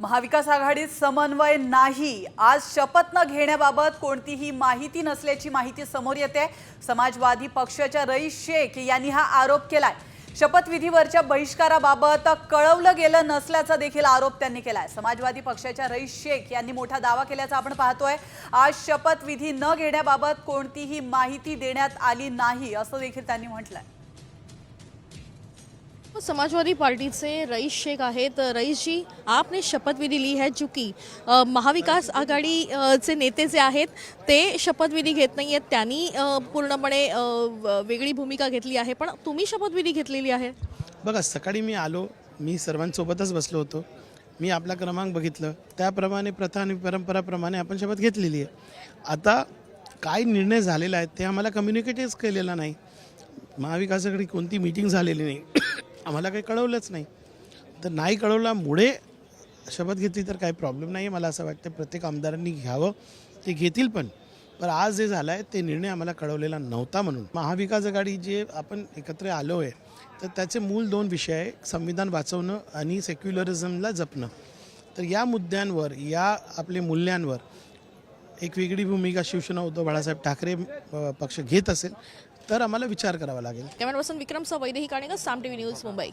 महाविकास आघाडीत समन्वय नाही। आज शपथ न घेण्याबाबत कोणतीही माहिती नसल्याची माहिती समोर येते। समाजवादी पक्षाच्या रईस शेख यांनी हा आरोप केलाय। शपथविधीवरच्या बहिष्काराबाबत कळवलं गेलं नसल्याचा देखील आरोप त्यांनी केलाय। समाजवादी पक्षाच्या रईस शेख यांनी मोठा दावा केल्याचा आपण पाहतोय। आज शपथविधी न घेण्याबाबत कोणतीही माहिती देण्यात आली नाही असं देखील त्यांनी म्हटलंय। समाजवादी पार्टी से रईस शेख आहेत। रईस जी, आपने शपथविधी ली है, चूंकि महाविकास आघाडी चे नेते जे आहेत ते शपथविधी घेत नाही आहेत, त्यांनी पूर्णपणे वेगळी भूमिका घेतली आहे, पण तुम्ही शपथविधी घेतलेली आहे। बघा, सकाळी मी आलो, मी सर्वांसोबतच बसलो होतो, मी आपला क्रमांक बघितलं, त्याप्रमाणे प्रथा आणि परंपराप्रमाणे आपण शपथ घेतलेली आहे। आता काय निर्णय झालेला आहे ते आम्हाला कम्युनिकेटच केलेला नाही। महाविकास आघाडी कोणती मीटिंग झालेली नाही, आम्हाला काही कळवलंच नाही। तर नाही कळवल्यामुळे शपथ घेतली तर काही प्रॉब्लेम नाही आहे। मला असं वाटतं प्रत्येक आमदारांनी घ्यावं, ते घेतील पण आज जे झालं आहे ते निर्णय आम्हाला कळवलेला नव्हता। म्हणून महाविकास आघाडी जे आपण एकत्र आलो आहे तर त्याचे मूल दोन विषय आहे, संविधान वाचवणं आणि सेक्युलरिझमला जपणं। तर या मुद्द्यांवर, या आपले मूल्यांवर एक वेगळी भूमिका शिवसेना उद्धव बाळासाहेब ठाकरे पक्ष घेत असेल तर आम्हाला विचार करावा लागेल। कॅमेरा पर्सन विक्रम सह वैदेही काणेकर, साम टीव्ही न्यूज, मुंबई।